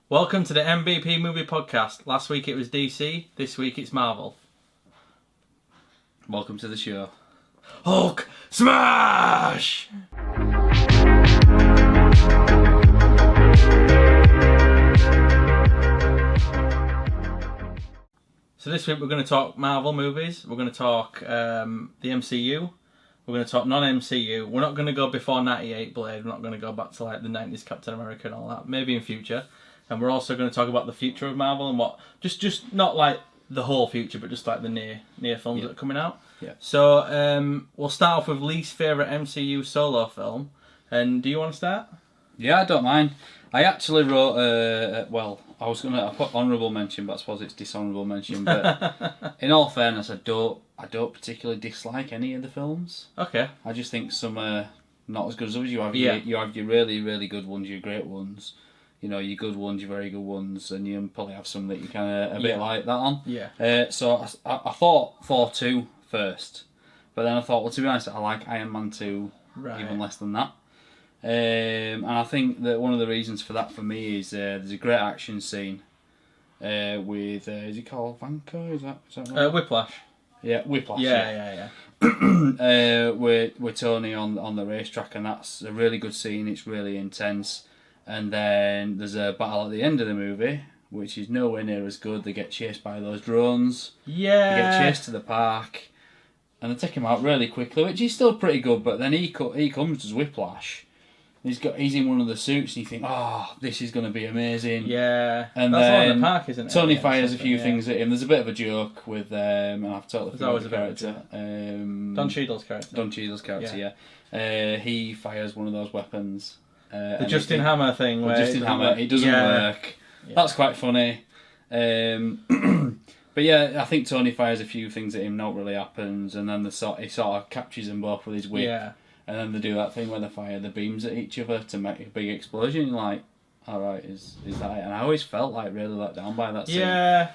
Welcome to the MBP movie podcast. Last week it was DC, this week it's Marvel. Welcome to the show. Hulk smash! So this week we're going to talk Marvel movies, we're going to talk the MCU, we're going to talk non-MCU, we're not going to go before 98 Blade, we're not going to go back to like the 90s Captain America and all that, maybe in future. And we're also going to talk about the future of Marvel and what, just not like the whole future, but just like the near films that are coming out. Yeah. So we'll start off with least favourite MCU solo film. And do you want to start? Yeah, I don't mind. I actually wrote, I put honourable mention, but I suppose it's dishonourable mention. But in all fairness, I don't particularly dislike any of the films. Okay. I just think some are not as good as others. You have your really, really good ones, your great ones. You know, your good ones, your very good ones, and you probably have some that you kind of a bit like that on. Yeah. So I thought Thor 2 first, but then I thought, well, to be honest, I like Iron Man 2 even less than that. And I think that one of the reasons for that for me is there's a great action scene with is it called Vanko? Is that right? Whiplash. Yeah, Whiplash. Yeah. With Tony on the racetrack, and that's a really good scene. It's really intense. And then there's a battle at the end of the movie, which is nowhere near as good. They get chased by those drones. Yeah. They get chased to the park, and they take him out really quickly, which is still pretty good. But then he comes as Whiplash. He's in one of the suits, and you think, oh, this is going to be amazing. Yeah. And that's then all in the park, isn't it? Tony fires a few things at him. There's a bit of a joke with, and I've totally forgotten the character. Don Cheadle's character. Don Cheadle's character, yeah. He fires one of those weapons. The Justin Hammer thing. Where Justin Hammer, it doesn't work. Yeah. That's quite funny. But yeah, I think Tony fires a few things at him, not really happens, and then he sort of captures them both with his whip. Yeah. And then they do that thing where they fire the beams at each other to make a big explosion. You're like, alright, is that it? And I always felt like really let down by that scene. Yeah.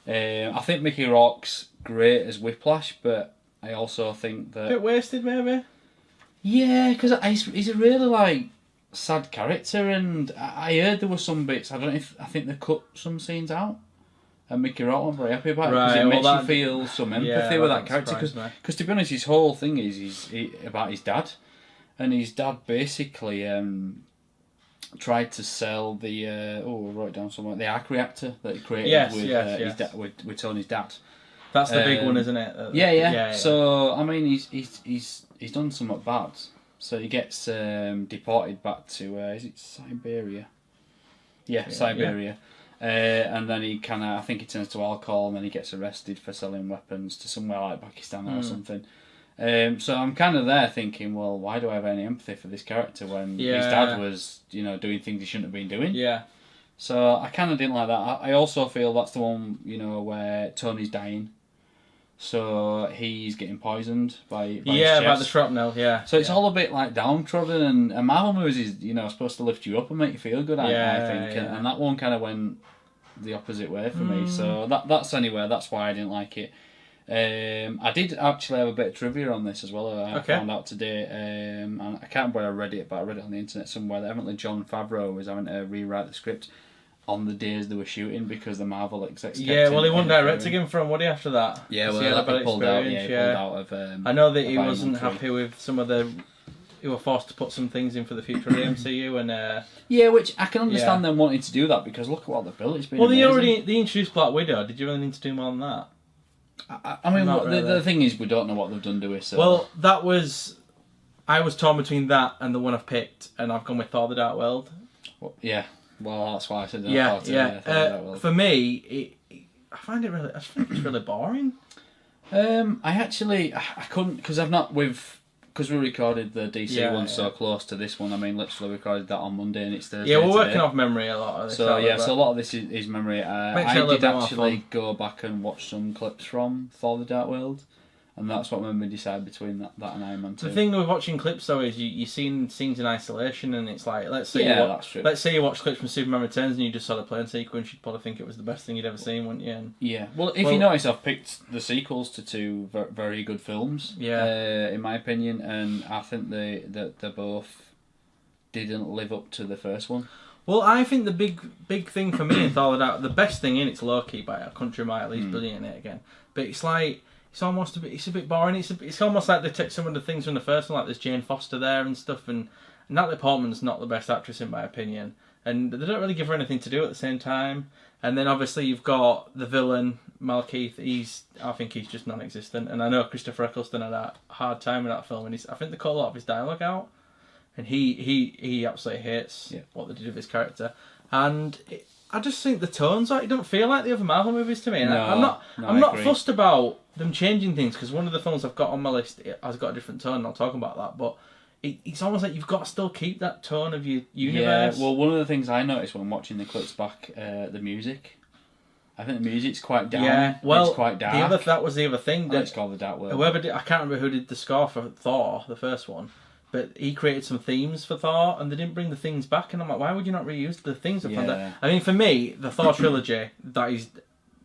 I think Mickey Rourke's great as Whiplash, but I also think that... A bit wasted, maybe? Yeah, because he's a really, sad character, and I heard there were some bits, I think they cut some scenes out, and Mickey Rourke wasn't very happy about it, because it makes you feel some empathy with that character, because to be honest, his whole thing is about his dad, and his dad basically tried to sell the, I wrote it down somewhere, the arc reactor that he created with Tony's dad. That's the big one, isn't it? Yeah. So, I mean, he's done somewhat bad. So he gets deported back to, is it Siberia? Yeah, Siberia. Yeah. And then he I think he turns to alcohol, and then he gets arrested for selling weapons to somewhere like Pakistan or something. So I'm kind of there thinking, well, why do I have any empathy for this character when his dad was, doing things he shouldn't have been doing? Yeah. So I kind of didn't like that. I also feel that's the one, where Tony's dying. So he's getting poisoned by his chefs. By the shrapnel, So it's all a bit like downtrodden, and Marvel movies is supposed to lift you up and make you feel good. I think, and that one kind of went the opposite way for me. So that's why I didn't like it. I did actually have a bit of trivia on this as well. I found out today, and I can't remember where I read it, but I read it on the internet somewhere that evidently Jon Favreau was having to rewrite the script on the days they were shooting because the Marvel execs he wasn't directing him from Woody after that. Yeah, well, he pulled out of... I know that he wasn't happy with some of the... He were forced to put some things in for the future of the MCU and... yeah, which I can understand them wanting to do that because look at what they've built. It's been amazing. They introduced Black Widow. Did you really need to do more than that? I mean, the thing is, we don't know what they've done to it. So. Well, that was... I was torn between that and the one I've picked, and I've gone with Thor: The Dark World. Well, yeah. Well, that's why I said that. For me, I find it really... I just think it's really boring. I couldn't... Because I've not... Because we recorded the DC one so close to this one. I mean, literally recorded that on Monday and it's Thursday. Yeah, we're working off memory a lot of this. So a lot of this is memory. I did actually go back and watch some clips from Thor: The Dark World. And that's what made me decide between that and Iron Man 2. The thing with watching clips though is you've seen scenes in isolation, and it's like let's say you watch clips from Superman Returns and you just saw the plane sequence, you'd probably think it was the best thing you'd ever seen, wouldn't you? And, Well, you notice, I've picked the sequels to two very good films. In my opinion, and I think they both didn't live up to the first one. Well, I think the big thing for me in Thor: the best thing in it's Loki by a country mile. He's brilliant in it again. But it's like it's almost a bit boring. It's almost like they take some of the things from the first one, like there's Jane Foster there and stuff, and Natalie Portman's not the best actress in my opinion, and they don't really give her anything to do at the same time. And then obviously you've got the villain Malekith. I think he's just non-existent, and I know Christopher Eccleston had a hard time in that film, and I think they cut a lot of his dialogue out. And he absolutely hates what they did with his character. And I just think the tones, it don't feel like the other Marvel movies to me. And I'm not fussed about them changing things, because one of the films I've got on my list has got a different tone, and I'll talk about that. But it's almost like you've got to still keep that tone of your universe. Yeah, well, one of the things I noticed when watching the clips back, the music. I think the music's quite down. Yeah, well, it's quite dark. That was the other thing. It's called The Dark World. I can't remember who did the score for Thor, the first one. But he created some themes for Thor, and they didn't bring the themes back. And I'm like, why would you not reuse the themes? I mean, for me, the Thor trilogy, that is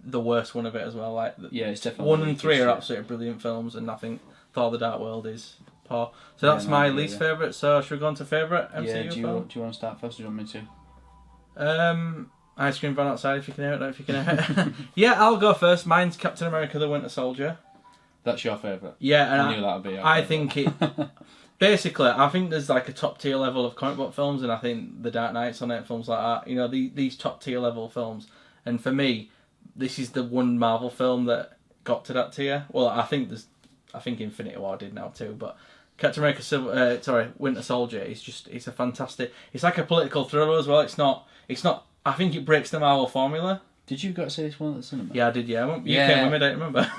the worst one of it as well. Like, it's definitely 1 and 3 are absolutely brilliant films, and I think Thor: The Dark World is poor. So that's my least favourite. So should we go on to favourite MCU film? Do you want to start first, or do you want me to? Ice cream van outside. If you can hear it, if you can hear it. Yeah, I'll go first. Mine's Captain America: The Winter Soldier. That's your favourite. Yeah, and I knew that would be. I think it. Basically, I think there's like a top tier level of comic book films, and I think The Dark Knight's on it, films like that. You know, these top tier level films. And for me, this is the one Marvel film that got to that tier. Well, I think Infinity War did now too, but Captain America, Winter Soldier it's a fantastic. It's like a political thriller as well. It's not. I think it breaks the Marvel formula. Did you go to see this one at the cinema? Yeah, I did. Yeah, you came with me. I don't remember.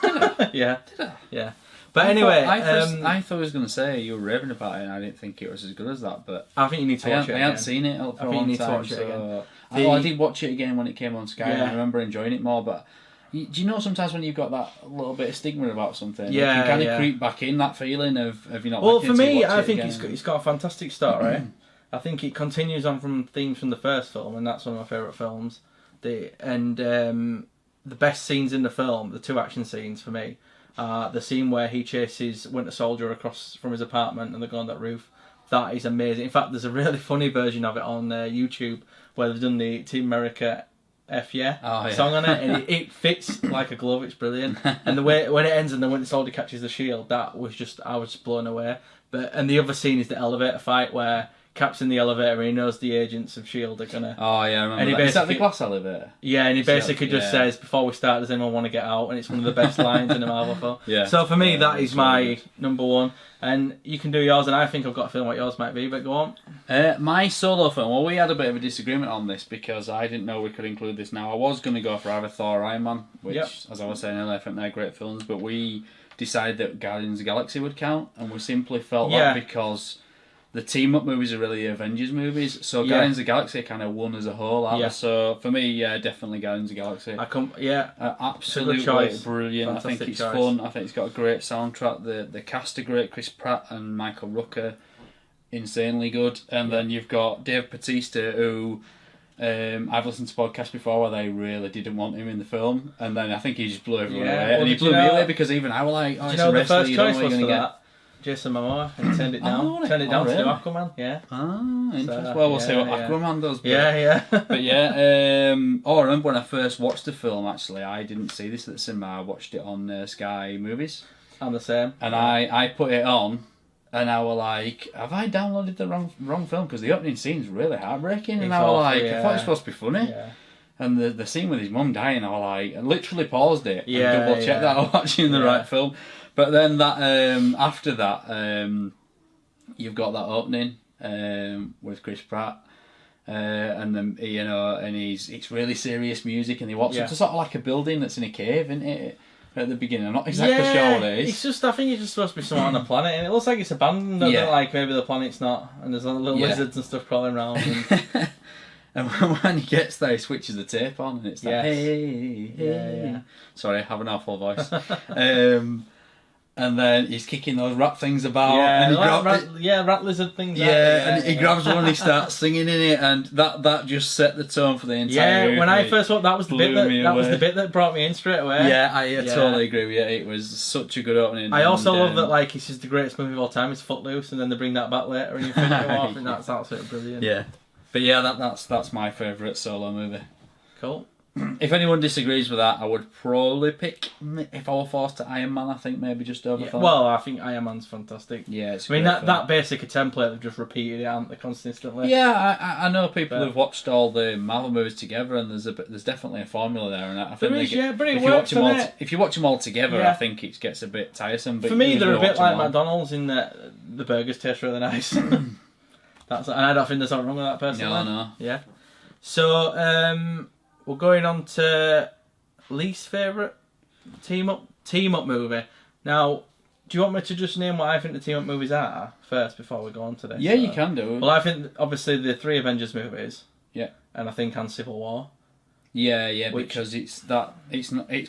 Yeah. Did I? Yeah. But anyway, I thought I was going to say you were raving about it, and I didn't think it was as good as that. But I think you need to watch it. I hadn't seen it for a long time. I did watch it again when it came on Sky, and I remember enjoying it more. But do you know sometimes when you've got that little bit of stigma about something, it can kind of creep back in, that feeling of you not. Well, for me, I think it's got a fantastic start, right? I think it continues on from themes from the first film, and that's one of my favourite films. The best scenes in the film, the 2 action scenes for me. The scene where he chases Winter Soldier across from his apartment and they go on that roof. That is amazing. In fact, there's a really funny version of it on YouTube where they've done the Team America song on it, and it fits like a glove. It's brilliant. And the way when it ends and the Winter Soldier catches the shield, I was blown away. And the other scene is the elevator fight where Cap's in the elevator and he knows the agents of S.H.I.E.L.D. are gonna... Oh, yeah, I remember that. Is that the glass elevator? Yeah, and he basically just says, before we start, does anyone want to get out? And it's one of the best lines in a Marvel film. Yeah. So for me, that is my number one. And you can do yours, and I think I've got a feeling what yours might be, but go on. My solo film, well, we had a bit of a disagreement on this because I didn't know we could include this now. I was going to go for either Thor or Iron Man, which, as I was saying earlier, I think they're great films, but we decided that Guardians of the Galaxy would count, and we simply felt that because... the team-up movies are really Avengers movies, so Guardians of the Galaxy kind of won as a whole. So for me, definitely Guardians of the Galaxy. Absolutely brilliant. Fantastic I think it's choice. fun. I think it's got a great soundtrack. The cast are great. Chris Pratt and Michael Rooker, insanely good. And then you've got Dave Bautista, who I've listened to podcasts before where they really didn't want him in the film, and then I think he just blew everyone away. Well, and he blew me away because even I was like, oh, it's a wrestler, the first choice was for that? Jason Momoa, and turned it down. Turned it down to do Aquaman, interesting. Well, we'll see what Aquaman does. But, But I remember when I first watched the film, actually, I didn't see this at the cinema. I watched it on Sky Movies. I'm the same. And I put it on, and I was like, have I downloaded the wrong film? Because the opening scene's really heartbreaking, and I was like, I thought it was supposed to be funny. Yeah. And the scene with his mum dying, I was like, I literally paused it and double checked that I was watching the right film. But then after that, you've got that opening with Chris Pratt, and then and it's really serious music, and he walks up to sort of like a building that's in a cave, isn't it? At the beginning, I'm not exactly sure what it is. It's just I think it's just supposed to be someone on a planet, and it looks like it's abandoned. Like maybe the planet's not, and there's little lizards and stuff crawling around. And when he gets there, he switches the tape on, and it's like, hey. Sorry, I have an awful voice. And then he's kicking those rat things about. Rat lizard things. And he grabs one and he starts singing in it, and that just set the tone for the entire movie. When I first watched, that was the bit that brought me in straight away. Yeah, I totally agree with you. It was such a good opening. I also love that this is the greatest movie of all time. It's Footloose, and then they bring that back later in Infinity War, and that's absolutely brilliant. Yeah. But yeah, that's my favourite solo movie. Cool. If anyone disagrees with that, I would probably pick, if I were forced to, Iron Man. I think maybe just over Thor. Well, I think Iron Man's fantastic. Yeah, it's I mean, that basic a template, they've just repeated it, haven't they, consistently? Yeah, I know people who've watched all the Marvel movies together, and there's definitely a formula there. And I think if you watch them all together, I think it gets a bit tiresome. But for me, they're a bit like McDonald's in that the burgers taste really nice. And I don't think there's something wrong with that personally. No. Yeah. So, we're going on to least favourite team up movie. Now, do you want me to just name what I think the team up movies are first before we go on to this? Yeah, you can do. Well, I think obviously the 3 Avengers movies. Yeah. And I think and Civil War. Yeah, because it's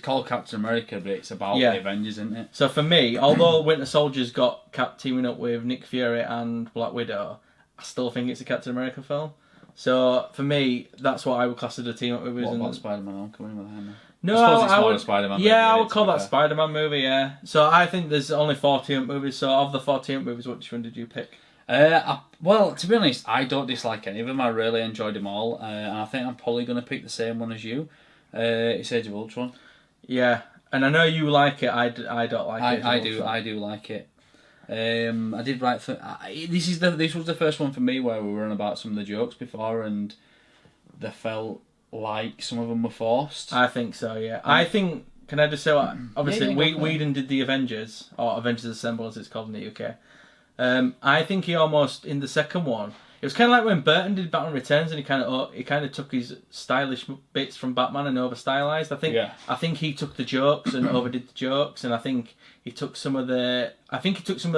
called Captain America, but it's about the Avengers, isn't it? So for me, although Winter Soldier's got Cap teaming up with Nick Fury and Black Widow, I still think it's a Captain America film. So for me, that's what I would class as a team up movies. What about Spider-Man Homecoming with him? No, I would. Spider-Man movie, I would call that Spider-Man movie. Yeah. So I think there's only 4 team up movies. So of the 4 team up movies, which one did you pick? Well, to be honest, I don't dislike any of them. I really enjoyed them all, and I think I'm probably going to pick the same one as you. It's Age of Ultron. Yeah, and I know you like it. I don't like it. I do like it. I did write for this was the first one for me where we were on about some of the jokes before, and they felt like some of them were forced. I think so. Yeah, I think. Can I just say what? Obviously, Whedon did the Avengers, or Avengers Assemble as it's called in the UK. I think he almost in the second one. It was kind of like when Burton did Batman Returns, and he kind of took his stylish bits from Batman and over stylized. I think he took the jokes and overdid the jokes, and I think he took some of the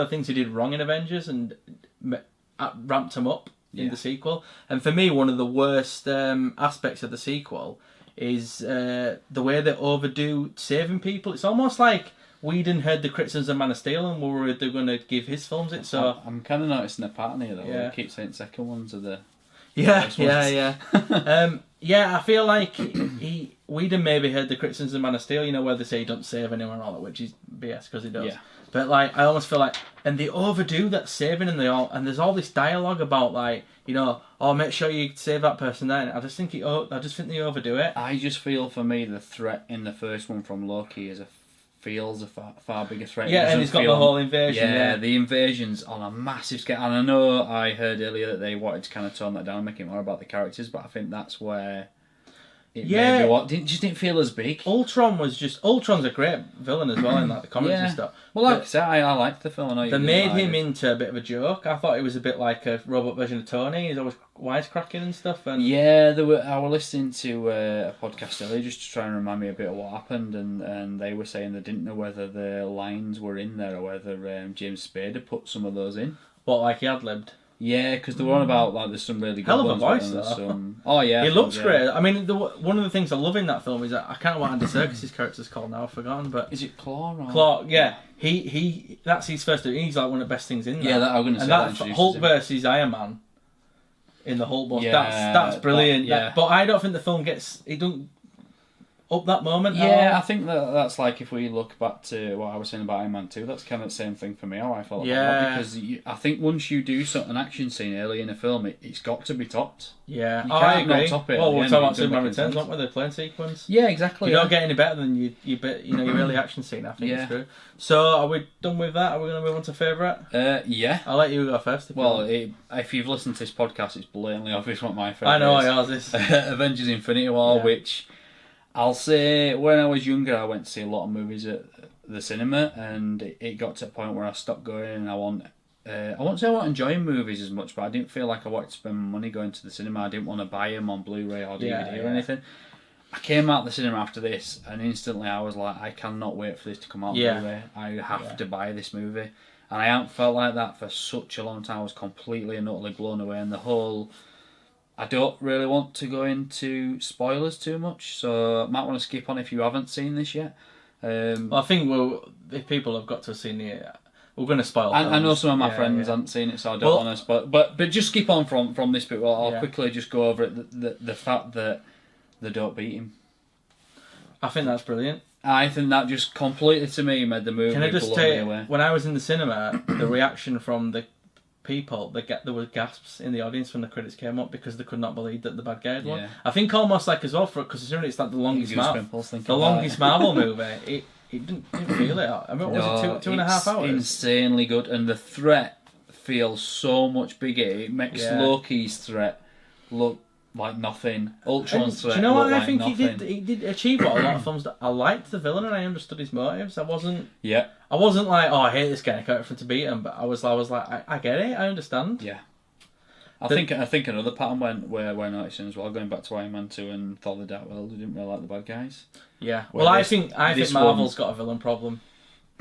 things he did wrong in Avengers and ramped them up in the sequel. And for me, one of the worst aspects of the sequel is the way they overdo saving people. It's almost like Whedon heard the criticisms of Man of Steel and were they going to give his films it. So I'm kind of noticing a pattern here though. Yeah. They keep saying second ones are the yeah. I feel like Whedon maybe heard the criticisms of Man of Steel. You know, where they say he don't save anyone and all that, which is BS because he does. Yeah. But like, I almost feel like, and they overdo that saving, and there's all this dialogue about like, you know, make sure you save that person. Then I just think they overdo it. I just feel for me the threat in the first one from Loki feels a far bigger threat. Yeah, and he's got the whole invasion. Yeah, the invasion's on a massive scale. And I know I heard earlier that they wanted to kind of tone that down and make it more about the characters, but I think that's where it just didn't feel as big. Ultron's a great villain as well in like the comics and stuff. Well, like I said, I liked the film. They made him into a bit of a joke. I thought he was a bit like a robot version of Tony. He's always wisecracking and stuff. And I was listening to a podcast earlier just to try and remind me a bit of what happened, and they were saying they didn't know whether the lines were in there or whether James Spader put some of those in. What, like he ad-libbed? Yeah, because they were on about like there's some really good hell of ones, a voice though. Oh yeah, he looks great. I mean, one of the things I love in that film is that I can't remember what Andy Serkis's character's called now. I've forgotten, but is it Claw? Claw, yeah. He that's his first. He's like one of the best things in there. Yeah, I'm going to say that Hulk versus Iron Man in the Hulk book. Yeah, that's brilliant. But I don't think the film don't up that moment. Yeah, I think that's like if we look back to what I was saying about Iron Man 2, that's kind of the same thing for me, how I felt about that, because I think once you do an action scene early in a film, it's got to be topped. Yeah, you can't not top it. Well, we're talking about Superman Returns, weren't we, the plane sequence? Yeah, exactly. You don't get any better than your early action scene, I think it's true. So, are we done with that? Are we going to move on to favourite? Yeah. I'll let you go first. If you've listened to this podcast, it's blatantly obvious what my favourite is. I know yours is. Avengers Infinity War, which I'll say, when I was younger, I went to see a lot of movies at the cinema, and it got to a point where I stopped going, and I won't say I wasn't enjoying movies as much, but I didn't feel like I wanted to spend money going to the cinema. I didn't want to buy them on Blu-ray or DVD or anything. I came out of the cinema after this, and instantly I was like, I cannot wait for this to come out on Blu-ray. I have to buy this movie. And I haven't felt like that for such a long time. I was completely and utterly blown away, and the whole... I don't really want to go into spoilers too much, so I might want to skip on if you haven't seen this yet. Well, I think if people have got to have seen it, we're going to spoil. I know some of my friends haven't seen it, so I don't want to spoil. But just skip on from this bit. Well, I'll quickly just go over it. The fact that they don't beat him. I think that's brilliant. I think that just completely, to me, made the movie blow me away. When I was in the cinema, the reaction from the people, there were gasps in the audience when the credits came up because they could not believe that the bad guy had won. Yeah. I think almost like as well because considering it's like the longest Marvel movie, it didn't feel it. I mean, was it 2.5 hours? Insanely good, and the threat feels so much bigger. It makes Loki's threat look like nothing. Ultron's threat. Do you know what? I think he did achieve what a lot of films. I liked the villain and I understood his motives. I wasn't like, oh, I hate this guy. I can't wait for him to beat him. But I was like, I get it. I understand. Yeah. I think another pattern we're noticing as well, going back to Iron Man 2 and Thor: The Dark World, they didn't really like the bad guys. Yeah. Well, I think Marvel's got a villain problem.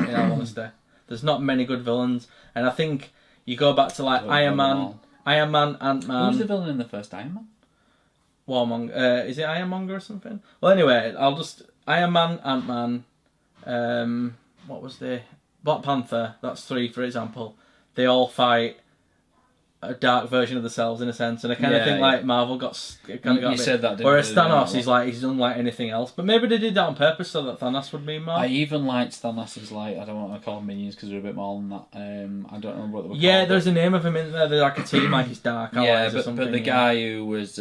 In all honesty, there's not many good villains, and I think you go back to like Iron Man, Ant-Man. Who's the villain in the first Iron Man? Warmonger. Is it Ironmonger or something? Well, anyway, Iron Man, Ant-Man. What was the Black Panther? That's 3, for example. They all fight a dark version of themselves in a sense, and I kind of think like Marvel got a bit. Said that, didn't whereas Thanos, he's unlike anything else. But maybe they did that on purpose so that Thanos would mean more. I even liked Thanos' I don't want to call them minions because they're a bit more than that. I don't know what they were called. Yeah, there's a name of him in there. They're like a team, like his Dark Allies or something. But the guy who was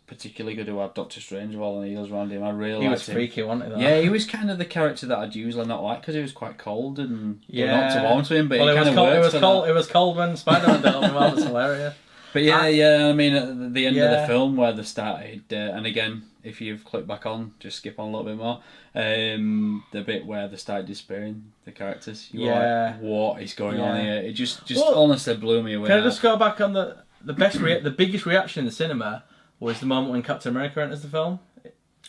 particularly good, who had Doctor Strange of all the heels around him, I really liked him. He was freaky, wasn't he? Yeah, he was kind of the character that I'd usually not like because he was quite cold and not to warm to him. But it was cold when Spider-Man did it. Well, it's hilarious. But I mean, at the end of the film where they started, and again, if you've clicked back on, just skip on a little bit more, the bit where they started despairing the characters. You were like, what is going on here? It just honestly blew me away. Can I just go back on the the biggest reaction in the cinema was the moment when Captain America enters the film.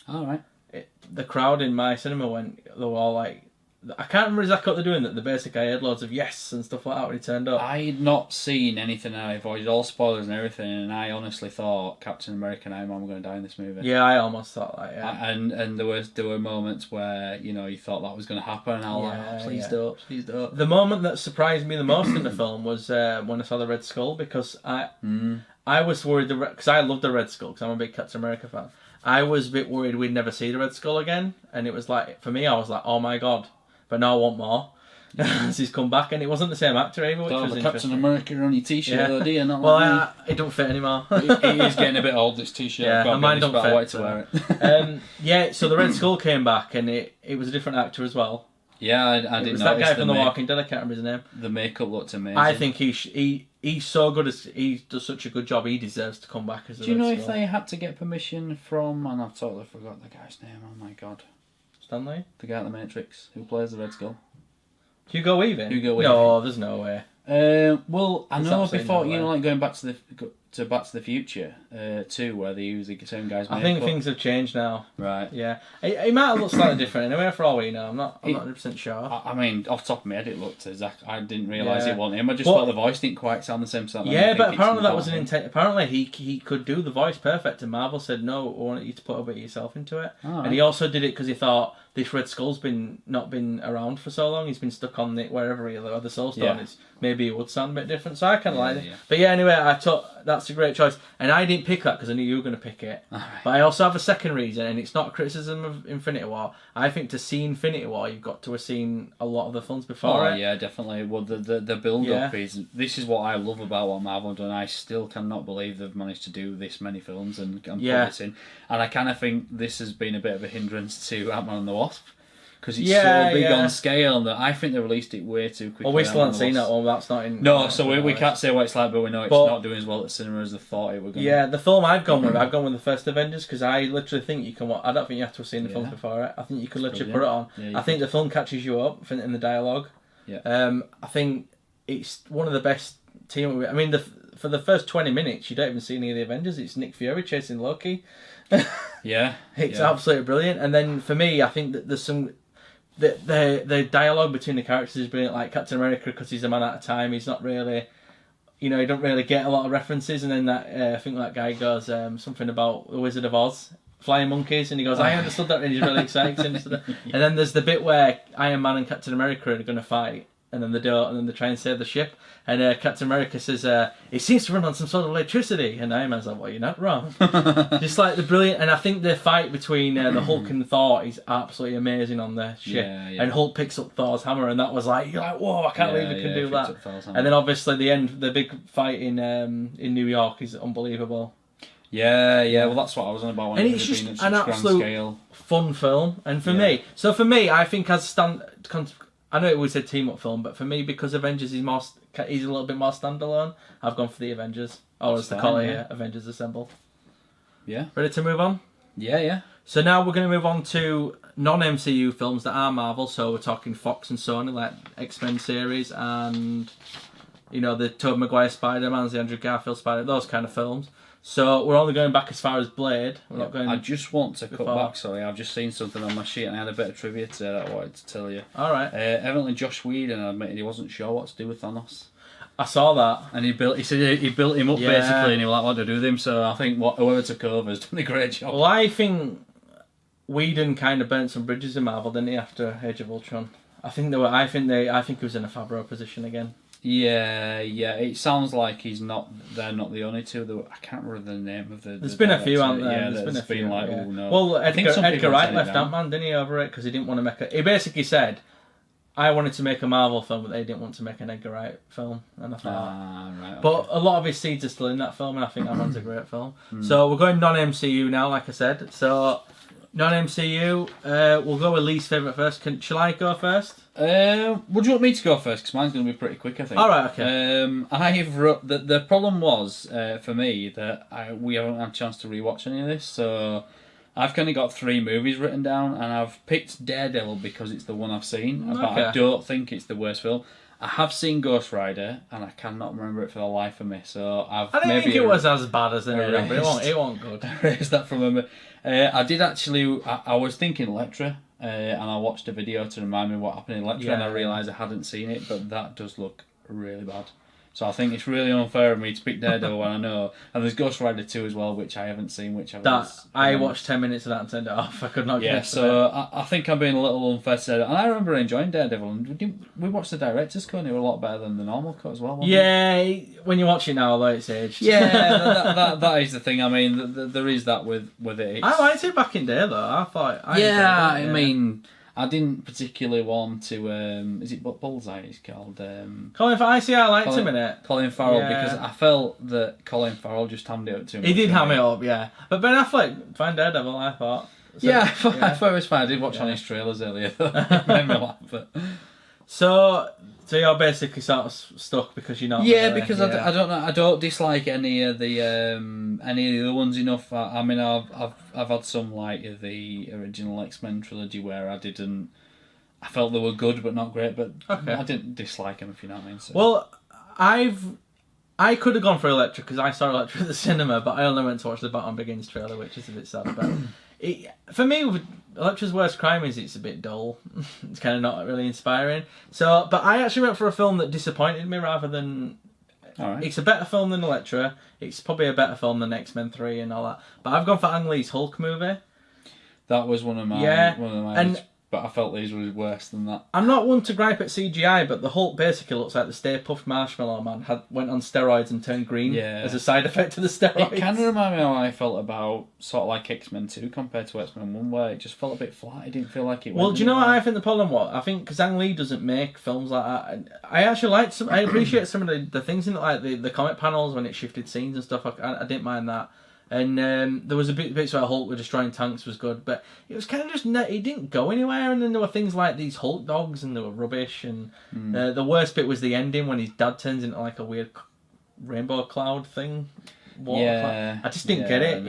All right. The crowd in my cinema they were all like, I can't remember exactly what they're doing. That the basically I heard loads of yes and stuff like that when he turned up. I had not seen anything. I avoided all spoilers and everything, and I honestly thought Captain America and Iron Man were going to die in this movie. Yeah, I almost thought that. Yeah, and there were moments where you thought that was going to happen, and I was like, please don't. The moment that surprised me the most in the film was when I saw the Red Skull, because I was worried because I love the Red Skull because I'm a big Captain America fan. I was a bit worried we'd never see the Red Skull again, and it was like for me, I was like, oh my god. But now I want more. As he's come back, and it wasn't the same actor either, which was interesting. Captain America on your t-shirt, though, do you? Not well, it don't fit anymore. He is getting a bit old, this t-shirt. Yeah, and mine don't fit. White to wear it. So the Red Skull came back, and it was a different actor as well. Yeah, I didn't know. It was that guy from The Walking Dead, I can't remember his name. The makeup looked amazing. I think he's so good, he does such a good job, he deserves to come back as a Red Skull. Do you know if they had to get permission from, and I've totally forgot the guy's name, oh my god. Stanley? The guy at the Matrix, who plays the Red Skull. Hugo Weaving? No, there's no way. Well, I know before, like going back to Back to the Future 2, where they use the same guy's makeup. I think things have changed now. Right. Yeah. It might have looked slightly different anyway, for all we know. I'm not 100% sure. I mean, off the top of my head, it looked exact. I didn't realise it wasn't him. I just thought the voice didn't quite sound the same. Yeah, but apparently that was an intent. Apparently he could do the voice perfect, and Marvel said, no, I want you to put a bit of yourself into it. Oh, and he also did it because he thought, this Red Skull's not been around for so long. He's been stuck on wherever the Soul Stone is. Maybe it would sound a bit different. So I kind of like it. Yeah. But yeah, anyway, I thought that's a great choice. And I didn't pick that because I knew you were going to pick it. Right. But I also have a second reason, and it's not a criticism of Infinity War. I think to see Infinity War, you've got to have seen a lot of the films before it. Yeah, definitely. Well, the build-up is... This is what I love about what Marvel have done. I still cannot believe they've managed to do this many films and put this in. And I kind of think this has been a bit of a hindrance to Ant-Man and the Wasp. Because it's so big on scale that I think they released it way too quickly. Well, we still haven't seen that one. That's not in. No, so we can't say what it's like, but we know it's not doing as well at the cinema as they thought it would. Yeah, the film I've gone with the first Avengers because I literally think you can. I don't think you have to have seen the films before it. I think you can literally put it on. Yeah, I think the film catches you up in the dialogue. Yeah. I think it's one of the best team. I mean, for the first 20 minutes, you don't even see any of the Avengers. It's Nick Fury chasing Loki. It's absolutely brilliant. And then for me, I think that there's some. The dialogue between the characters is brilliant. Like Captain America, because he's a man at a time, he's not really, he don't really get a lot of references. And then that I think that guy goes something about the Wizard of Oz, flying monkeys, and he goes, I understood that, and he's really excited. And then there's the bit where Iron Man and Captain America are going to fight, and then they don't, and then they try and save the ship. And Captain America says, it seems to run on some sort of electricity. And Iron Man's like, well, you're not wrong. Just like the brilliant... And I think the fight between the Hulk and Thor is absolutely amazing on the ship. Yeah. And Hulk picks up Thor's hammer, and that was like, you're like, whoa, I can't believe he can do that. And then obviously the big fight in New York is unbelievable. Yeah, well that's what I was on about when and it's just an absolute fun film. And for me, I think I know we said team up film, but for me, because Avengers is he's a little bit more standalone, I've gone for the Avengers. Or as they call it here, Avengers Assemble. Yeah. Ready to move on? Yeah. So now we're going to move on to non-MCU films that are Marvel. So we're talking Fox and Sony, like X-Men series and, the Tobey Maguire Spider-Mans, the Andrew Garfield Spider, those kind of films. So we're only going back as far as Blade. We're not going. I just want to cut back. Sorry, I've just seen something on my sheet and I had a bit of trivia today that I wanted to tell you. All right. Evidently, Joss Whedon admitted he wasn't sure what to do with Thanos. I saw that, and he said he built him up basically, and he was like, "What to do with him?" So I think whoever took over has done a great job. Well, I think Whedon kind of burnt some bridges in Marvel, didn't he? After Age of Ultron, I think he was in a Favreau position again. Yeah. It sounds like they're not the only two. I can't remember the name of the. There's been a few, aren't there? Yeah, there's been a few. Like, oh no. Well, Edgar Wright left Ant-Man, didn't he, over it because he didn't want to make it. He basically said, "I wanted to make a Marvel film, but they didn't want to make an Edgar Wright film." And I thought, right. Okay. But a lot of his seeds are still in that film, and I think Ant-Man's a great film. So we're going non-MCU now, like I said. So non-MCU, we'll go with least favourite first. Shall I go first? Would you want me to go first? Because mine's going to be pretty quick, I think. All right, okay. I've the problem was for me that we haven't had a chance to rewatch any of this, so I've kind of got 3 movies written down, and I've picked Daredevil because it's the one I've seen, but I don't think it's the worst film. I have seen Ghost Rider, and I cannot remember it for the life of me. So I don't think it was as bad as I remember. It wasn't good. I erased that from memory. I did actually. I was thinking Elektra, and I watched a video to remind me what happened in Elektra, and I realised I hadn't seen it, but that does look really bad. So I think it's really unfair of me to pick Daredevil when I know. And there's Ghost Rider 2 as well, which I haven't seen, I watched 10 minutes of that and turned it off. I could not get it. So I think I'm being a little unfair to Daredevil. And I remember enjoying Daredevil. And we watched the director's cut, and it was a lot better than the normal cut as well. When you watch it now, although it's aged. Yeah, that is the thing. I mean, there is that with it. I liked it back in day, though. I thought... I mean... I didn't particularly want to. Is it Bullseye? It's called. Colin Farrell. I liked him in it. Colin Farrell, because I felt that Colin Farrell just hammed it up too much. He did ham it up, yeah. But Ben Affleck, fine Daredevil, I thought. I thought it was fine. I did watch on his trailers earlier. It made me laugh. But... So you're basically sort of stuck because you're not. Yeah, because I don't know. I don't dislike any of the other ones enough. I mean, I've had some like the original X-Men trilogy where I felt they were good but not great. But I didn't dislike them, if you know what I mean. So. Well, I could have gone for Elektra because I saw Elektra at the cinema, but I only went to watch the Batman Begins trailer, which is a bit sad. But for me, Electra's worst crime is it's a bit dull. It's kind of not really inspiring. But I actually went for a film that disappointed me rather than... All right. It's a better film than Elektra. It's probably a better film than X-Men 3 and all that. But I've gone for Ang Lee's Hulk movie. That was one of mine. But I felt these were worse than that. I'm not one to gripe at CGI, but the Hulk basically looks like the Stay Puft Marshmallow Man went on steroids and turned green as a side effect of the steroids. It kind of reminded me how I felt about sort of like X-Men 2 compared to X-Men 1, where it just felt a bit flat. It didn't feel like it went. Well, do you know what I think the problem was? I think because Ang Lee doesn't make films like that. I actually liked I appreciate some of the things in it, like the comic panels when it shifted scenes and stuff. I didn't mind that. And there was a bits where Hulk were destroying tanks was good, but it was kind of just it didn't go anywhere. And then there were things like these Hulk dogs, and they were rubbish. And the worst bit was the ending when his dad turns into like a weird rainbow cloud thing. Cloud. I just didn't get it.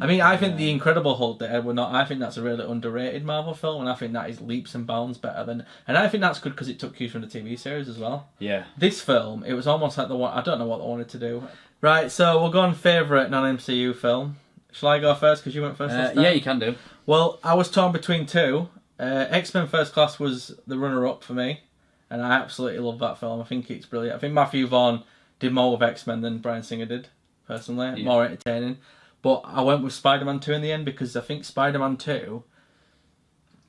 I think the Incredible Hulk that Edward Norton, I think that's a really underrated Marvel film, and I think that is leaps and bounds better than. And I think that's good because it took cues from the TV series as well. Yeah. This film, it was almost like the one. I don't know what they wanted to do. Right, so we'll go on favourite non-MCU film. Shall I go first because you went first? Yeah, you can do. Well, I was torn between 2. X-Men First Class was the runner-up for me, and I absolutely love that film. I think it's brilliant. I think Matthew Vaughn did more with X-Men than Bryan Singer did, personally. More entertaining. But I went with Spider-Man 2 in the end because I think Spider-Man 2...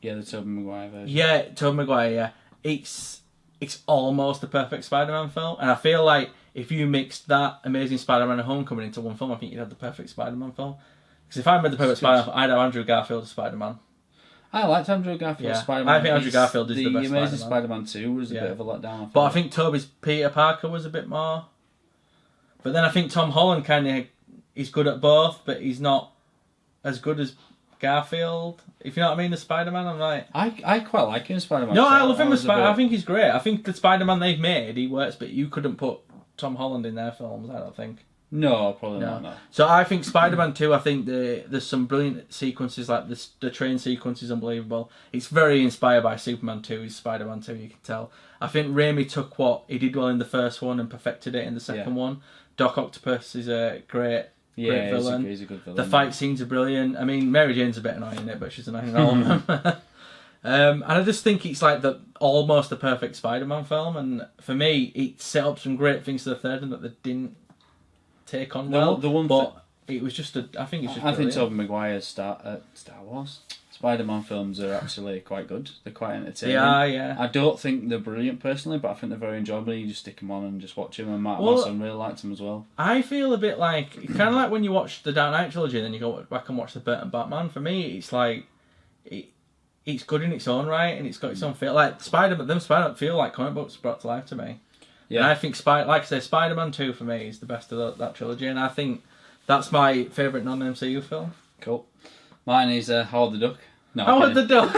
Yeah, the Tobey Maguire version. Yeah, Tobey Maguire, yeah. it's almost the perfect Spider-Man film. And I feel like if you mixed that Amazing Spider-Man and Homecoming into one film, I think you'd have the perfect Spider-Man film. Because if I made the perfect Spider-Man, I'd have Andrew Garfield as Spider-Man. I liked Andrew Garfield as Spider-Man. I think Andrew Garfield is the best Spider-Man. The Amazing Spider-Man 2 was a bit of a letdown. But I think Tobey's Peter Parker was a bit more. But then I think Tom Holland he's good at both, but he's not as good as Garfield. If you know what I mean, the Spider-Man, I'm like... I quite like him as Spider-Man. No, I love him as Spider-Man. I think he's great. I think the Spider-Man they've made, he works, but you couldn't put Tom Holland in their films, I don't think. No, probably not. No. So I think Spider-Man 2, I think there's some brilliant sequences, like the train sequence is unbelievable. It's very inspired by Superman 2, is Spider-Man 2, you can tell. I think Raimi took what he did well in the first one and perfected it in the second one. Doc Octopus is a great villain. He's a good villain. The fight scenes are brilliant. I mean, Mary Jane's a bit annoying in it, but she's annoying in all of them. And I just think it's like almost the perfect Spider-Man film, and for me, it set up some great things to the third one that they didn't take on well. It was just I think Tobey Maguire's Star Wars Spider-Man films are actually quite good. They're quite entertaining. Yeah. I don't think they're brilliant personally, but I think they're very enjoyable. You just stick them on and just watch them. And my son really liked them as well. I feel a bit like kind of like when you watch the Dark Knight trilogy, and then you go back and watch the Burton Batman. For me, it's like it's good in its own right, and it's got its own feel. Like Spider-Man feel like comic books brought to life to me. Yeah. And I think like I say, Spider-Man 2 for me is the best of that trilogy, and I think that's my favourite non-MCU film. Cool. Mine is Howard the Duck. No, Howard the Duck.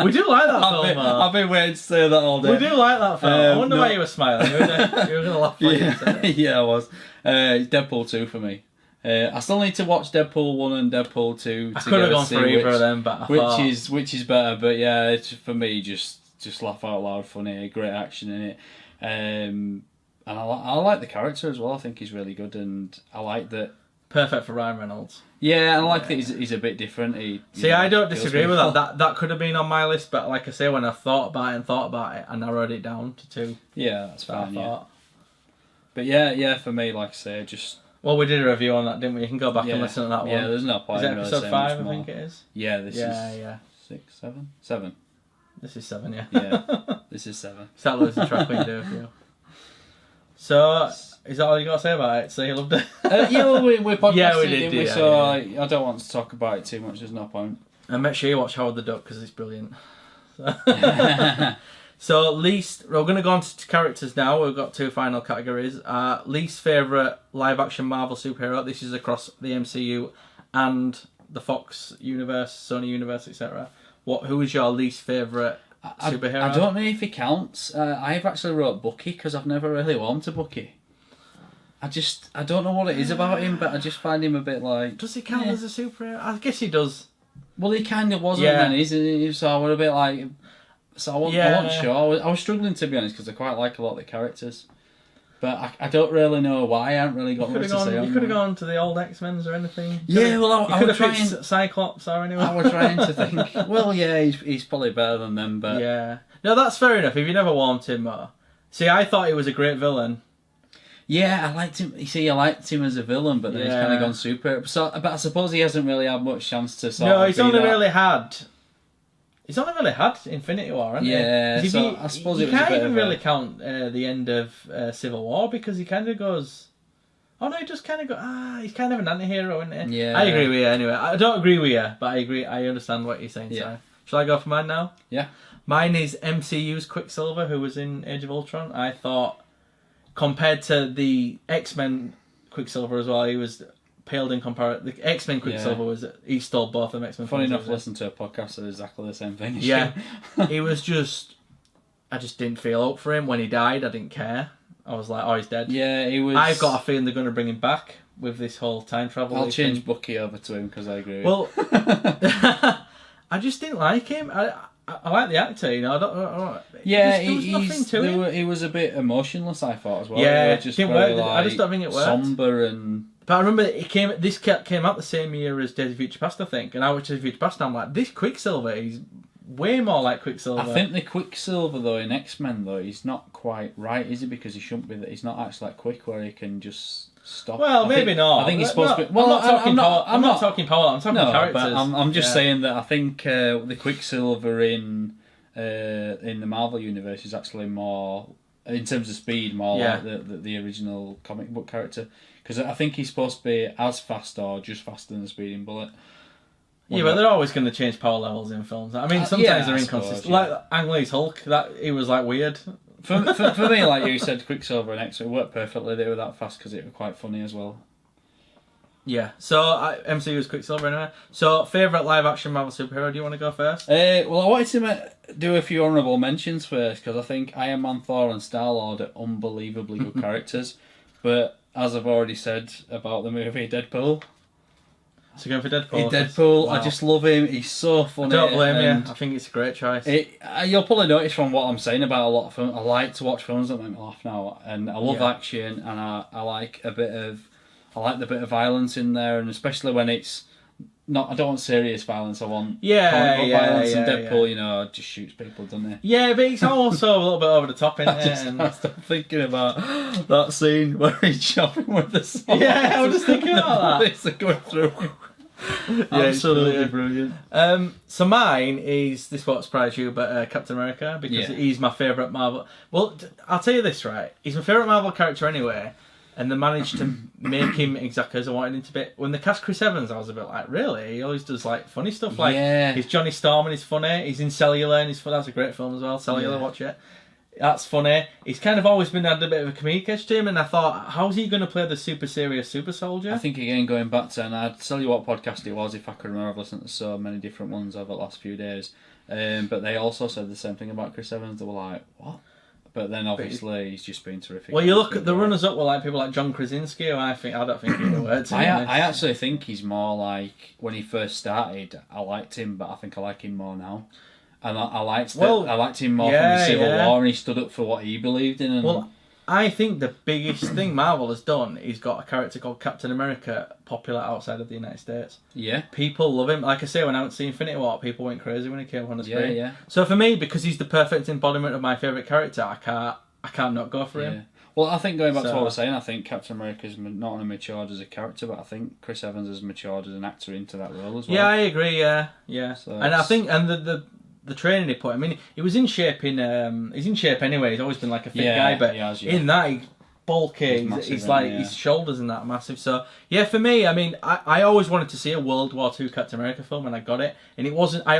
We do like that film. I've been waiting to say that all day. We do like that film. I wonder why you were smiling. You were going to laugh when you said it. Yeah, I was. It's Deadpool 2 for me. I still need to watch Deadpool 1 and Deadpool 2. I could have gone for either of them, but which is better. But yeah, it's for me just laugh out loud, funny, great action in it. And I like the character as well. I think he's really good, and I like that. Perfect for Ryan Reynolds. Yeah, and I like that he's a bit different. I don't disagree with that. That could have been on my list, but like I say, when I thought about it, I narrowed it down to 2. Yeah, that's fine. Yeah. But yeah, for me, like I say, just. Well, we did a review on that, didn't we? You can go back and listen to that one. Yeah, there's no point. Is it episode 5? I think it is. Yeah, this is 6, 7, 7. This is 7, yeah. Yeah, this is 7. That was the track we do with you. So, is that all you got to say about it? So you loved it? We podcasted, yeah, we did. We? So I don't want to talk about it too much. There's no point. And make sure you watch Howard the Duck because it's brilliant. So we're going to go on to characters now. We've got 2 final categories. Least favourite live-action Marvel superhero. This is across the MCU and the Fox universe, Sony universe, etc. Who is your least favourite superhero? I don't know if he counts. I've actually wrote Bucky because I've never really warmed to Bucky. I don't know what it is about him, but I just find him a bit like... Does he count as a superhero? I guess he does. Well, he kind of wasn't, and isn't he? So I was a bit like... So I wasn't sure. I was struggling, to be honest, because I quite like a lot of the characters. But I don't really know why. I haven't really got much to say on them. You could have gone to the old X-Men's or anything. Yeah, well, I was trying... Cyclops or anyone. I was trying to think... Well, yeah, he's probably better than them, but... Yeah. No, that's fair enough. If you never warmed him more. See, I thought he was a great villain. Yeah, I liked him. You see, I liked him as a villain, but then he's kind of gone super. So, but I suppose he hasn't really had much chance to sort of. No, he's only really had Infinity War, hasn't he? Yeah, so I suppose you can't even really count the end of Civil War because he kind of goes. Oh no, he just kind of go. He's kind of an anti-hero, isn't he? Yeah, I agree with you. Anyway, I don't agree with you, but I agree. I understand what you're saying. Yeah. So. Shall I go for mine now? Yeah. Mine is MCU's Quicksilver, who was in Age of Ultron. I thought, compared to the X-Men Quicksilver as well, he was paled in comparison. The X-Men Quicksilver he stole both of them X-Men. Funny enough, listen to a podcast that is exactly the same thing. Yeah. It was just, I just didn't feel up for him. When he died, I didn't care. I was like, oh, he's dead. Yeah, he was... I've got a feeling they're going to bring him back with this whole time travel. I'll change Bucky over to him because I agree. Well, I just didn't like him. I like the actor, you know. I don't yeah, there was nothing to him. He was a bit emotionless, I thought, as well. Yeah, just didn't work. I just don't think it worked. Somber and... But I remember this came out the same year as Days of Future Past, I think. And I watched Days of Future Past and I'm like, this Quicksilver, he's way more like Quicksilver. I think the Quicksilver, though, in X-Men, though, he's not quite right, is he? Because he shouldn't be... He's not actually that quick where he can just... Stop. Well, maybe not. I think he's supposed to be... Well, I'm not talking power. I'm talking characters. But I'm just saying that I think the Quicksilver in in the Marvel universe is actually more, in terms of speed, more like the original comic book character. Because I think he's supposed to be as fast or just faster than the Speeding Bullet. But they're always going to change power levels in films. I mean, sometimes they're inconsistent. Like Ang Lee's Hulk, it was like weird. For me, like you said, Quicksilver and X-Ray worked perfectly. They were that fast because it was quite funny as well. Yeah, so MCU's Quicksilver anyway. So, favourite live-action Marvel superhero, do you want to go first? Well, I wanted to do a few honourable mentions first, because I think Iron Man, Thor and Star-Lord are unbelievably good characters. But, as I've already said about the movie Deadpool... So going for Deadpool? Deadpool, wow. I just love him, he's so funny. I don't blame you, I think it's a great choice. You'll probably notice from what I'm saying about a lot of films, I like to watch films that make me laugh now, and I love action, and I like the bit of violence in there, and especially when it's not. I don't want serious violence. I want violence. And Deadpool, just shoots people, doesn't he? Yeah, but it's also a little bit over the top, isn't it? I started thinking about that scene where he's chopping with the sword. Yeah, I was just thinking about that. It's going through. Absolutely brilliant. So mine is, this won't surprise you, but Captain America, because he's my favourite Marvel. Well, I'll tell you this, right? He's my favourite Marvel character anyway. And they managed to make him exactly as I wanted him to be. When they cast Chris Evans, I was a bit like, really? He always does like funny stuff. Like he's Johnny Storm and he's funny. He's in Cellular and he's funny. That's a great film as well. Cellular, watch it. That's funny. He's kind of always had a bit of a comedic edge to him, and I thought, how's he going to play the super serious super soldier? I think again going back to, and I'd tell you what podcast it was if I could remember. I've listened to so many different ones over the last few days, but they also said the same thing about Chris Evans. They were like, what? But then obviously he's just been terrific. Well, you look at the runners-up were like people like John Krasinski, who I don't think he would have worked. I actually think he's more like, when he first started, I liked him, but I think I like him more now. And I liked him more from the Civil War, and he stood up for what he believed in. And well, I think the biggest thing Marvel has done is got a character called Captain America popular outside of the United States. Yeah. People love him. Like I say, when I went to see Infinity War, people went crazy when he came on the screen. Yeah. So for me, because he's the perfect embodiment of my favourite character, I can't not go for him. Well, I think going back to what I was saying, I think Captain America's not only matured as a character, but I think Chris Evans has matured as an actor into that role as well. Yeah, I agree, yeah. So and I think, and the training he put, I mean, he was in shape he's in shape anyway, he's always been like a fit guy, but in that, he's bulky, he's like, his shoulders and that are massive. So, yeah, for me, I mean, I always wanted to see a World War II Captain America film, and I got it, and it wasn't, I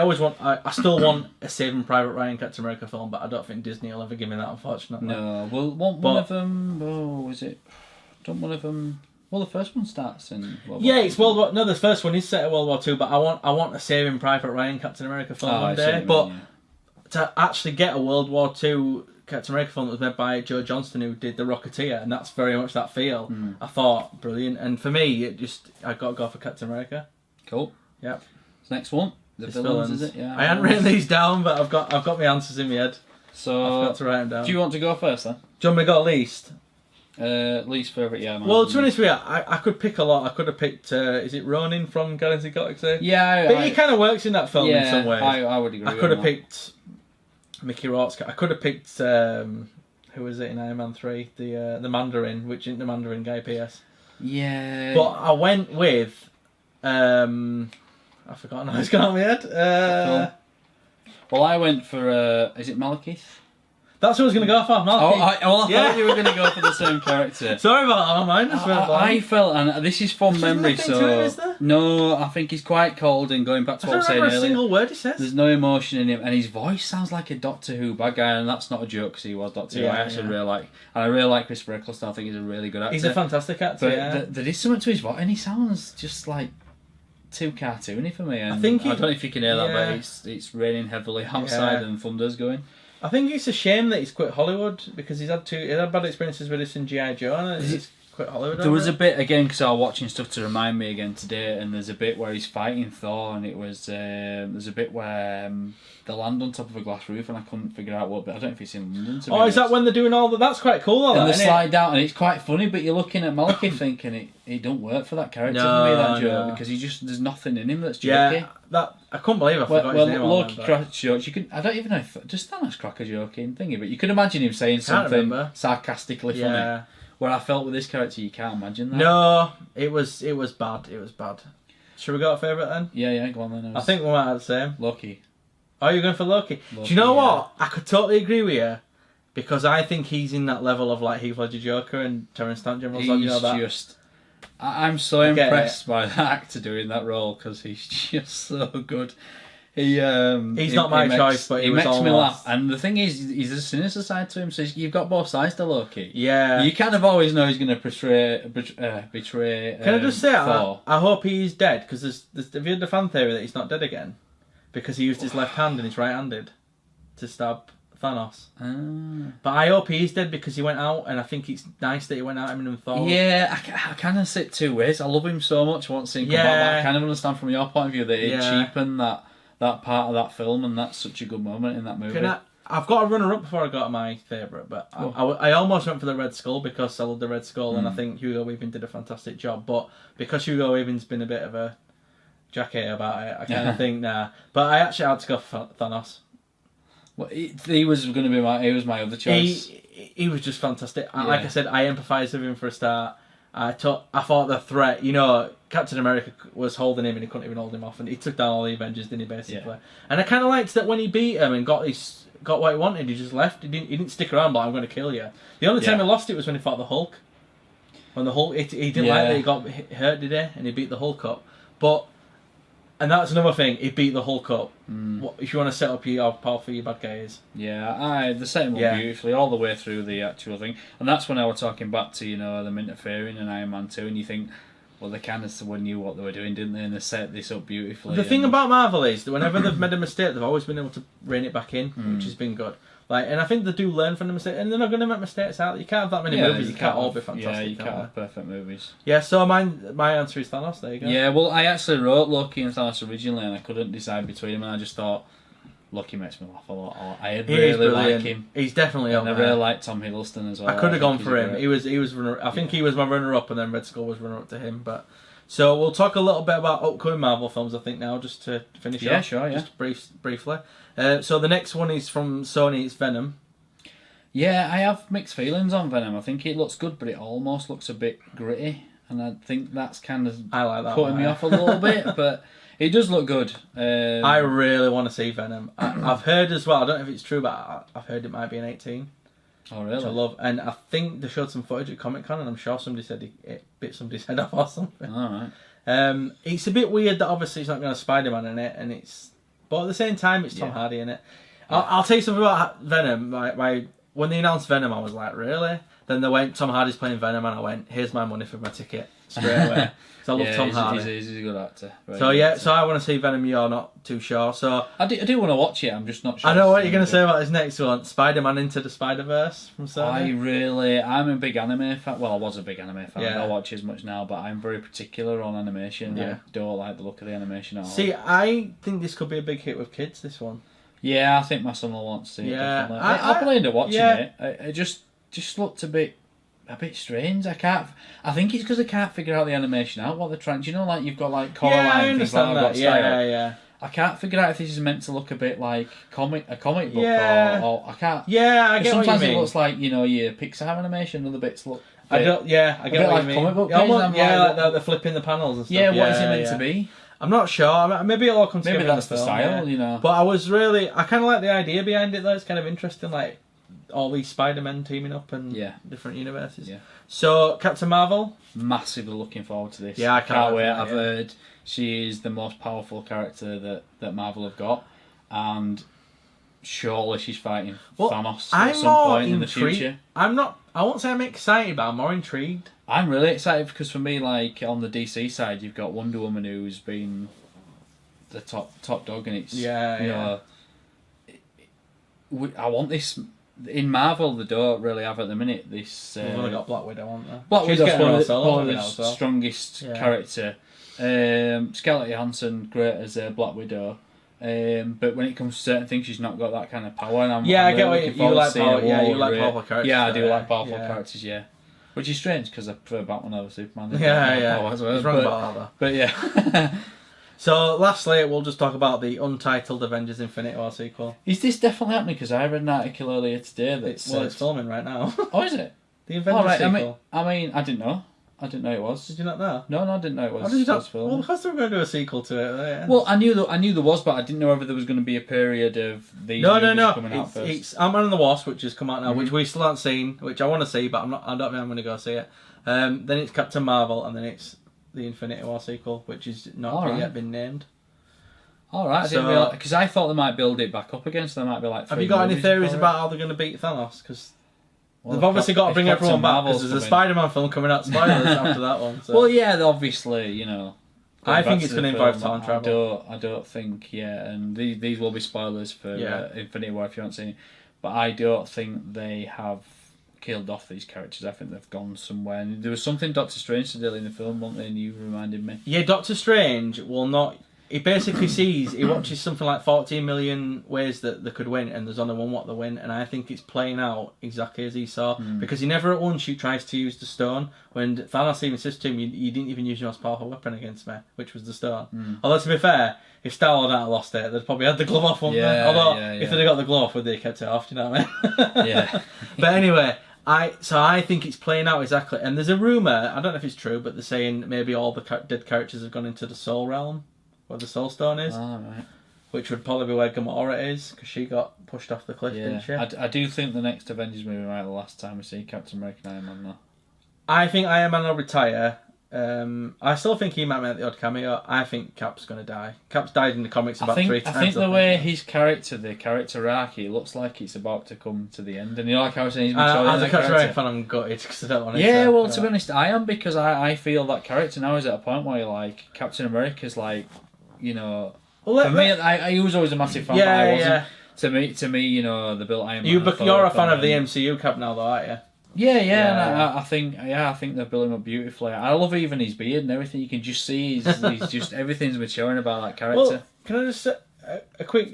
still want a Saving Private Ryan Captain America film, but I don't think Disney will ever give me that, unfortunately. No, well, one of them, well, the first one starts in World War II. It's World War... No, the first one is set at World War II, but I want a Saving Private Ryan Captain America film one day. But to actually get a World War II Captain America film that was made by Joe Johnston, who did The Rocketeer, and that's very much that feel, I thought, brilliant. And for me, I got to go for Captain America. Cool. Yep. Next one, the villains, is it? Yeah. I hadn't written these down, but I've got my answers in my head. So I've got to write them down. Do you want to go first, then? Do you want me to go least? Least favourite, yeah. Well, to be honest with you, I could pick a lot. I could have picked, is it Ronin from Guardians of the Galaxy? Yeah. But he kind of works in that film in some ways. I would agree. I could have picked Mickey Rourke's. I could have picked, who was it in Iron Man 3? The Mandarin, which isn't the Mandarin, Guy Pearce. Yeah. But I went with, I forgot now, it's gone out of my head. Well, I went for, is it Malekith? That's what I was going to go for, Malekith. I thought you were going to go for the same character. Sorry about that, my mind just went blank. I felt, and this is from memory, no, I think he's quite cold, and going back to what I was saying earlier. I don't remember a single word he says. There's no emotion in him, and his voice sounds like a Doctor Who bad guy, and that's not a joke, because he was Doctor Who. I actually really like, and I really like Christopher Eccleston. I think he's a really good actor. He's a fantastic actor, but there is something to his voice, and he sounds just like too cartoony for me. And I don't know if you can hear that, but it's raining heavily outside and thunder's going. I think it's a shame that he's quit Hollywood, because he's had bad experiences with this in G.I. Joe, and he's quit Hollywood. There was a bit, again, because I was watching stuff to remind me again today, and there's a bit where he's fighting Thor, and it was, there's a bit where they land on top of a glass roof, and I couldn't figure out what, but I don't know if it's in London. Is that when they're doing all that? That's quite cool, though. And they slide down, and it's quite funny, but you're looking at Malekith thinking it don't work for that character for me, that joke, because there's nothing in him that's jerky. I couldn't believe I forgot his name. Loki crack jokes. I don't even know if just Thanos crack a joke in thingy, but you could imagine him saying something sarcastically funny. Where I felt with this character, you can't imagine that. No, it was bad. It was bad. Should we go to favourite then? Yeah, go on then. I think we might have the same. Loki. Oh, you're going for Loki? Do you know what? I could totally agree with you. Because I think he's in that level of like Heath Ledger Joker and Terrence Stamp General. I'm so impressed by that actor doing that role because he's just so good. He's not my choice, but he makes me laugh. And the thing is, he's a sinister side to him, so you've got both sides to Loki. Yeah. You kind of always know he's going to betray. Can I just say, I hope he's dead because have you heard the fan theory that he's not dead again because he used his left hand and he's right-handed to stab Thanos. But I hope he's dead because he went out, and I think it's nice that he went out and Thor. Yeah, I kind of sit two ways. I love him so much. I want to see him come back, but I kind of understand from your point of view that it cheapened that part of that film, and that's such a good moment in that movie. I've got a runner-up before I got to my favourite, but I almost went for the Red Skull because I love the Red Skull, and I think Hugo Weaving did a fantastic job. But because Hugo Weaving's been a bit of a jacket about it, I kind of think But I actually had to go for Thanos. Well, he was going to be my other choice. He was just fantastic. Like I said, I empathised with him for a start. I thought the threat, Captain America was holding him and he couldn't even hold him off, and he took down all the Avengers, didn't he, basically? Yeah. And I kind of liked that when he beat him and got what he wanted, he just left. He didn't stick around, but I'm going to kill you. The only time he lost it was when he fought the Hulk. When the Hulk, he didn't like that he got hurt, did he? And he beat the Hulk up. And that's another thing, he beat the Hulk up. If you want to set up how powerful your bad guy is. Yeah, the setting up beautifully all the way through the actual thing. And that's when I was talking back to, them interfering in Iron Man 2, and you think, well, they kind of knew what they were doing, didn't they? And they set this up beautifully. The thing about Marvel is that whenever they've made a mistake, they've always been able to rein it back in, which has been good. And I think they do learn from the mistake, and they're not going to make mistakes out. You can't have that many movies. You can't all be fantastic. Yeah, you can't have perfect movies. Yeah, so my answer is Thanos. There you go. Yeah, well, I actually wrote Loki and Thanos originally, and I couldn't decide between them, and I just thought Loki makes me laugh a lot. I really like him. He's definitely up there. I really like Tom Hiddleston as well. I could have gone for him. Great. He was. I think he was my runner-up, and then Red Skull was runner-up to him. But so we'll talk a little bit about upcoming Marvel films. I think now, just to finish off. Yeah, sure. Yeah. Just briefly. So the next one is from Sony. It's Venom. Yeah, I have mixed feelings on Venom. I think it looks good, but it almost looks a bit gritty, and I think that's kind of putting me off a little bit. But it does look good. I really want to see Venom. I've heard as well. I don't know if it's true, but I've heard it might be an 18. Oh, really? Which I love, and I think they showed some footage at Comic-Con, and I'm sure somebody said it bit somebody's head off or something. All right. It's a bit weird that obviously it's not going to have Spider-Man in it, but at the same time it's Tom Hardy in it. I'll tell you something about Venom. When they announced Venom, I was like, really? Then they went, Tom Hardy's playing Venom, and I went, here's my money for my ticket straight away. So I love Tom Hardy. He's a good actor. So I want to see Venom. You're not too sure. So I do want to watch it. I'm just not sure. I know what you're going to say about this next one. Spider-Man Into the Spider-Verse from Sony. I'm a big anime fan. Well, I was a big anime fan. Yeah. I don't watch as much now, but I'm very particular on animation. Yeah. I don't like the look of the animation at all. See, I think this could be a big hit with kids, this one. Yeah, I think my son will want to see it. Yeah. Definitely. I planned on watching it. It just looked a bit strange. I think it's because I can't figure out the animation out. What they're trying. Do you know, like you've got like color line. I understand that. Yeah. I can't figure out if this is meant to look a bit like a comic book or I can't. Yeah, I get what you mean. Sometimes it looks like your Pixar animation. Other bits look. I get what you mean. Comic book like they're flipping the panels and stuff. Yeah, what is it meant to be? I'm not sure. Maybe it'll all come together. Maybe that's the style, But I kind of like the idea behind it, though. It's kind of interesting, like all these Spider-Men teaming up and different universes. Yeah. So, Captain Marvel? Massively looking forward to this. Yeah, I can't wait. I've heard she is the most powerful character that Marvel have got, and surely she's fighting Thanos at some point in the future. I won't say I'm excited, but I'm more intrigued. I'm really excited because for me, like on the DC side, you've got Wonder Woman who's been the top dog, and it's I want this in Marvel. They don't really have at the minute this. We've only got Black Widow, haven't they? Black Widow's one of the strongest character. Scarlett Johansson, great as Black Widow. But when it comes to certain things, she's not got that kind of power. And I'm I get really what you like. You like powerful characters. Yeah, I do like powerful characters. Yeah, which is strange because I prefer Batman over Superman. Yeah. He's wrong about that though. But yeah. So, lastly, we'll just talk about the untitled Avengers Infinity War sequel. Is this definitely happening? Because I read an article earlier today that it's filming right now. Oh, is it? The Avengers sequel. I mean, I didn't know. I didn't know it was. Did you not know? No, I didn't know it was. How did you not? Film. Well, because they were going to do a sequel to it. Yeah. Well, I knew there was, but I didn't know whether there was going to be a period of these movies coming out first. It's Ant-Man and the Wasp, which has come out now, which we still haven't seen, which I want to see, but I don't think I'm going to go see it. Then it's Captain Marvel, and then it's the Infinity War sequel, which is not yet been named. All right, I didn't realize, because I thought they might build it back up again, so there might be like. Have you got any theories about how they're going to beat Thanos? Because they've obviously got to bring everyone back, because there's a Spider-Man film coming out, spoilers after that one. So. Well, yeah, obviously, I think it's going to involve time travel. I don't think, and these will be spoilers for Infinity War if you haven't seen it, but I don't think they have killed off these characters. I think they've gone somewhere. And there was something Doctor Strange did in the film, wasn't there? And you reminded me. Yeah, Doctor Strange will not. He basically he watches something like 14 million ways that they could win, and there's only one what they win, and I think it's playing out exactly as he saw, because he never at once tries to use the stone, when Thanos even says to him, you didn't even use your most powerful weapon against me, which was the stone. Although, to be fair, if Star-Lord hadn't lost it, they'd probably had the glove off, wouldn't they? Although, if they'd have got the glove off, would they have kept it off, do you know what I mean? Yeah. But anyway, I think it's playing out exactly, and there's a rumour, I don't know if it's true, but they're saying maybe all the dead characters have gone into the Soul Realm, where the Soul Stone is, right. Which would probably be where Gamora is, because she got pushed off the cliff, didn't she? I do think the next Avengers movie might be the last time we see Captain America and Iron Man, though. I think Iron Man will retire. I still think he might make the odd cameo. I think Cap's going to die. Cap's died in the comics about 3 times. I think the way his character, the character arc, it looks like it's about to come to the end. And like I was saying, he's maturing as a Captain America fan, I'm gutted because I don't want to. Yeah, well, to be honest, I am, because I feel that character now is at a point where like Captain America's like, Well, for me, I was always a massive fan, but I wasn't. Yeah. To me, the Bill Iron Man. You're a fan of the MCU Cap now, though, aren't you? Yeah. And I think they're building up beautifully. I love even his beard and everything. You can just see he's just everything's maturing about that character. Well, can I just a quick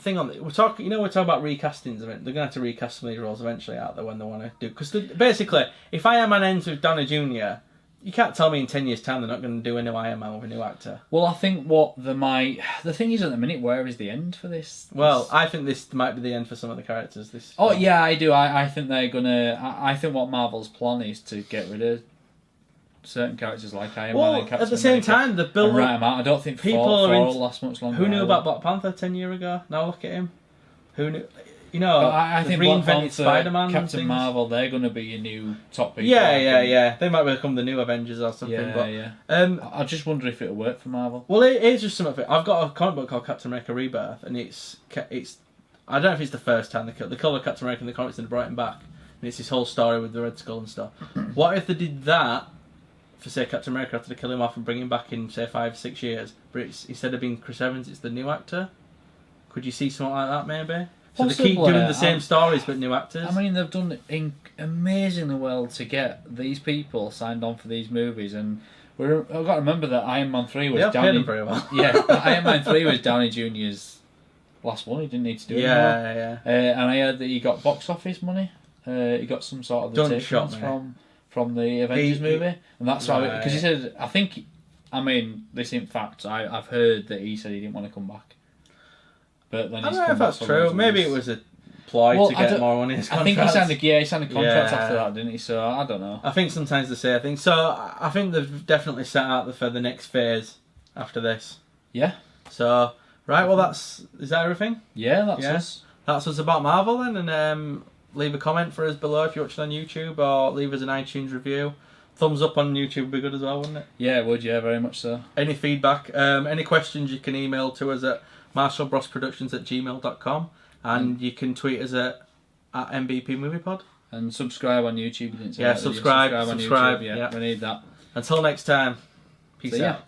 thing on it? We're talking about recastings. They're going to have to recast some of these roles eventually out there when they want to do. Because basically, if Iron Man ends with Downey Jr., you can't tell me in 10 years' time they're not going to do a new Iron Man with a new actor. Well, I think the thing is at the minute, where is the end for this? Well, I think this might be the end for some of the characters. Yeah, I do. I think they're gonna. I think what Marvel's plan is to get rid of certain characters like Iron Man and Captain America. At the same time, the build right them out. I don't think people Thor will last much longer. Who knew about Black Panther 10 years ago? Now look at him. Who knew? I think reinvented Spider-Man, Captain Marvel, they're going to be your new top people. Yeah. They might become the new Avengers or something. I just wonder if it'll work for Marvel. Well, it's just something. I've got a comic book called Captain America Rebirth, and it's. I don't know if it's the first time they colour Captain America in the comics and they brought him back, and it's this whole story with the Red Skull and stuff. What if they did that for, say, Captain America after they kill him off and bring him back in, say, 5-6 years, but instead of being Chris Evans, it's the new actor? Could you see something like that, maybe? So they keep doing the same stories but new actors. I mean, they've done amazingly well to get these people signed on for these movies, and I've got to remember that Iron Man 3 was Downey. Paid them very well. Iron Man 3 was Downey Jr.'s last one. He didn't need to do it anymore. And I heard that he got box office money. He got some sort of the takings from the Avengers movie, and that's why. Because he said, this in fact, I've heard that he said he didn't want to come back. But then I don't know if that's true. Maybe it was a ploy to get more money in his contract. I think he signed a contract after that, didn't he? So I don't know. I think sometimes they say things. So I think they've definitely set out for the next phase after this. Yeah. So is that everything? Yeah, that's us. That's us about Marvel then, and leave a comment for us below if you're watching on YouTube, or leave us an iTunes review. Thumbs up on YouTube would be good as well, wouldn't it? Yeah, it would. Yeah, very much so. Any feedback, any questions, you can email to us at marshallbrosproductions@gmail.com, and you can tweet us at MBP MoviePod. And subscribe on YouTube. You didn't say subscribe. On YouTube. Yeah, we need that. Until next time, peace out.